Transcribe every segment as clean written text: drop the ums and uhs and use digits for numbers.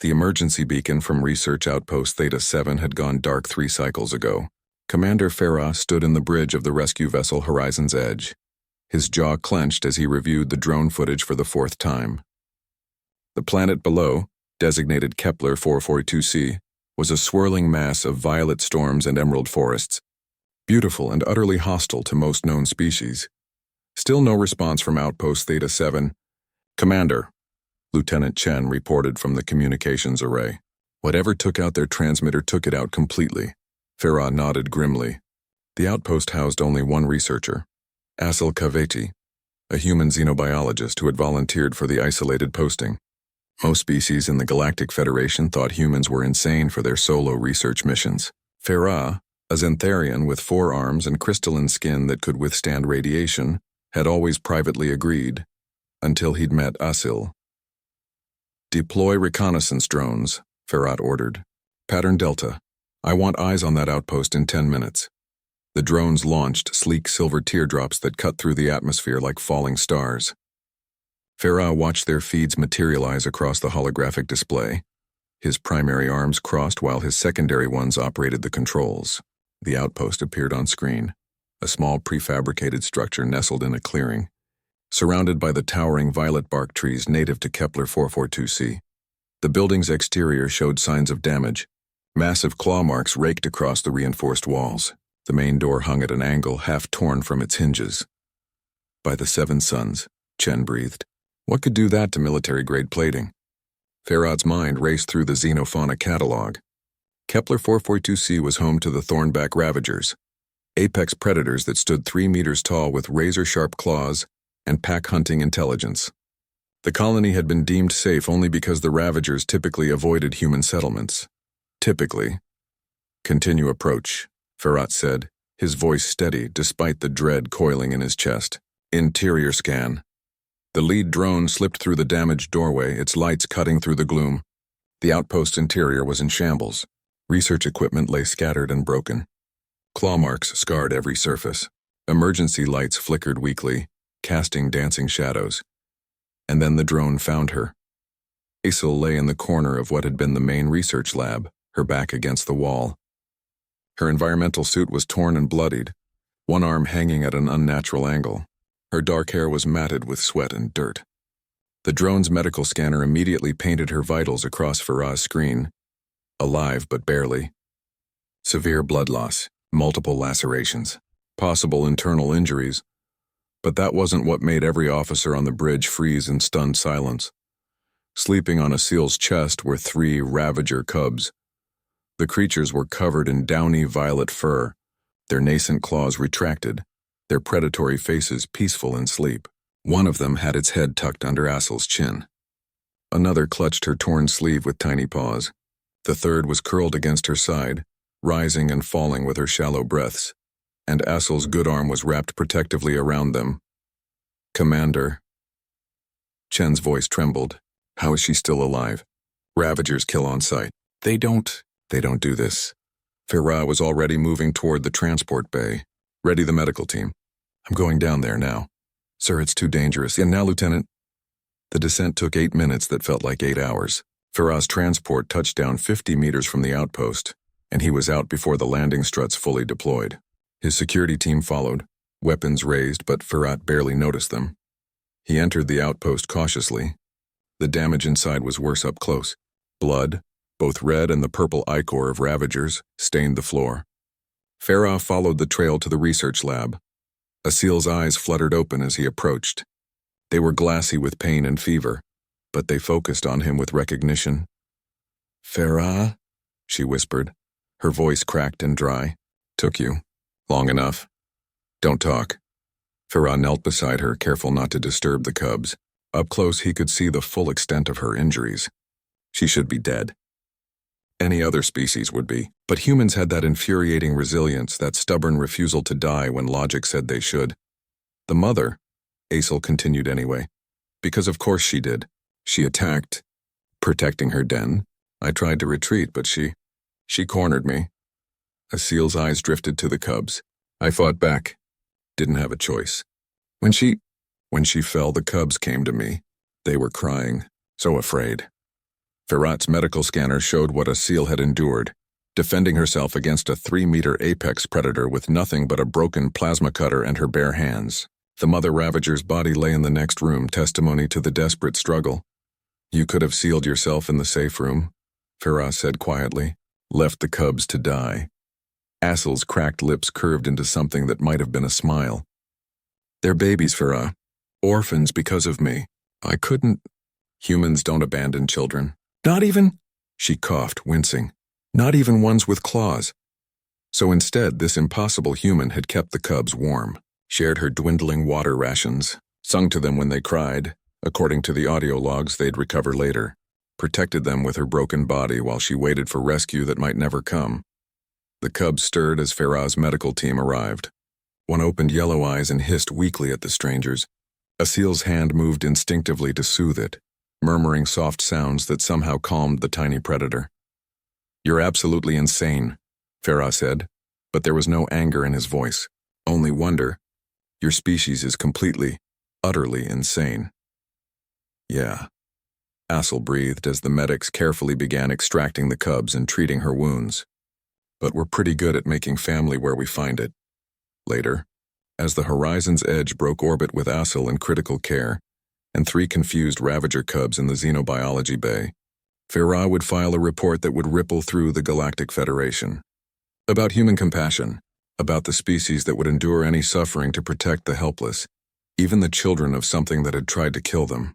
The emergency beacon from Research Outpost Theta 7 had gone dark 3 cycles ago. Commander Farah stood in the bridge of the rescue vessel Horizon's Edge. His jaw clenched as he reviewed the drone footage for the 4th time. The planet below, designated Kepler 442c, was a swirling mass of violet storms and emerald forests, beautiful and utterly hostile to most known species. Still no response from Outpost Theta 7. "Commander," Lieutenant Chen reported from the communications array. "Whatever took out their transmitter took it out completely." Farah nodded grimly. The outpost housed only one researcher, Asil Kaveti, a human xenobiologist who had volunteered for the isolated posting. Most species in the Galactic Federation thought humans were insane for their solo research missions. Farah, a Xantharian with 4 arms and crystalline skin that could withstand radiation, had always privately agreed, until he'd met Asil. "Deploy reconnaissance drones," Farah ordered. "Pattern Delta. I want eyes on that outpost in 10 minutes." The drones launched sleek silver teardrops that cut through the atmosphere like falling stars. Farah watched their feeds materialize across the holographic display. His primary arms crossed while his secondary ones operated the controls. The outpost appeared on screen, a small prefabricated structure nestled in a clearing, surrounded by the towering violet bark trees native to Kepler 442c. The building's exterior showed signs of damage. Massive claw marks raked across the reinforced walls. The main door hung at an angle, half torn from its hinges. "By the 7 suns," Chen breathed. "What could do that to military-grade plating?" Farah's mind raced through the xenofauna catalog. Kepler 442c was home to the thornback ravagers, apex predators that stood 3 meters tall with razor-sharp claws and pack-hunting intelligence. The colony had been deemed safe only because the ravagers typically avoided human settlements. Typically. "Continue approach," Farah said, his voice steady despite the dread coiling in his chest. "Interior scan." The lead drone slipped through the damaged doorway, its lights cutting through the gloom. The outpost's interior was in shambles. Research equipment lay scattered and broken. Claw marks scarred every surface. Emergency lights flickered weakly, casting dancing shadows. And then the drone found her. Asil lay in the corner of what had been the main research lab, her back against the wall. Her environmental suit was torn and bloodied, one arm hanging at an unnatural angle. Her dark hair was matted with sweat and dirt. The drone's medical scanner immediately painted her vitals across Farah's screen. Alive, but barely. Severe blood loss, multiple lacerations, possible internal injuries. But that wasn't what made every officer on the bridge freeze in stunned silence. Sleeping on Asil's chest were 3 ravager cubs. The creatures were covered in downy violet fur, their nascent claws retracted, their predatory faces peaceful in sleep. One of them had its head tucked under Asil's chin. Another clutched her torn sleeve with tiny paws. The third was curled against her side, rising and falling with her shallow breaths, and Asil's good arm was wrapped protectively around them. "Commander." Chen's voice trembled. "How is she still alive? Ravagers kill on sight. They don't do this." Farah was already moving toward the transport bay. "Ready the medical team. I'm going down there now." "Sir, it's too dangerous." "And now, Lieutenant." The descent took 8 minutes that felt like 8 hours. Farah's transport touched down 50 meters from the outpost, and he was out before the landing struts fully deployed. His security team followed, weapons raised, but Farah barely noticed them. He entered the outpost cautiously. The damage inside was worse up close. Blood, both red and the purple ichor of ravagers, stained the floor. Farah followed the trail to the research lab. Asil's eyes fluttered open as he approached. They were glassy with pain and fever, but they focused on him with recognition. "Farah?" she whispered, her voice cracked and dry. "Took you. Long enough. Don't talk." Farah knelt beside her, careful not to disturb the cubs. Up close he could see the full extent of her injuries. She should be dead. Any other species would be, but humans had that infuriating resilience, that stubborn refusal to die when logic said they should. The mother, Asil continued anyway, because of course she did. She attacked, protecting her den. I tried to retreat, but she cornered me. Asil's eyes drifted to the cubs. I fought back. Didn't have a choice. When she fell, the cubs came to me. They were crying, so afraid. Ferrat's medical scanner showed what a seal had endured, defending herself against a 3-meter apex predator with nothing but a broken plasma cutter and her bare hands. The mother Ravager's body lay in the next room, testimony to the desperate struggle. "You could have sealed yourself in the safe room," Ferrat said quietly. "Left the cubs to die." Assel's cracked lips curved into something that might have been a smile. "They're babies, Ferrat. Orphans because of me. I couldn't." "Humans don't abandon children. Not even," she coughed, wincing, "not even ones with claws." So instead, this impossible human had kept the cubs warm, shared her dwindling water rations, sung to them when they cried, according to the audio logs they'd recover later, protected them with her broken body while she waited for rescue that might never come. The cubs stirred as Ferrat's medical team arrived. One opened yellow eyes and hissed weakly at the strangers. A seal's hand moved instinctively to soothe it, murmuring soft sounds that somehow calmed the tiny predator. "You're absolutely insane," Ferrat said, but there was no anger in his voice, only wonder. "Your species is completely, utterly insane." "Yeah," Assel breathed as the medics carefully began extracting the cubs and treating her wounds. "But we're pretty good at making family where we find it." Later, as the Horizon's Edge broke orbit with Assel in critical care, and 3 confused Ravager cubs in the xenobiology bay, Ferrat would file a report that would ripple through the Galactic Federation. About human compassion, about the species that would endure any suffering to protect the helpless, even the children of something that had tried to kill them.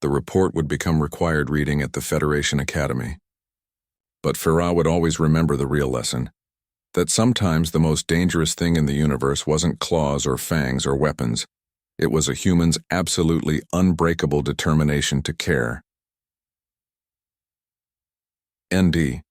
The report would become required reading at the Federation Academy. But Ferrat would always remember the real lesson, that sometimes the most dangerous thing in the universe wasn't claws or fangs or weapons. It was a human's absolutely unbreakable determination to care. ND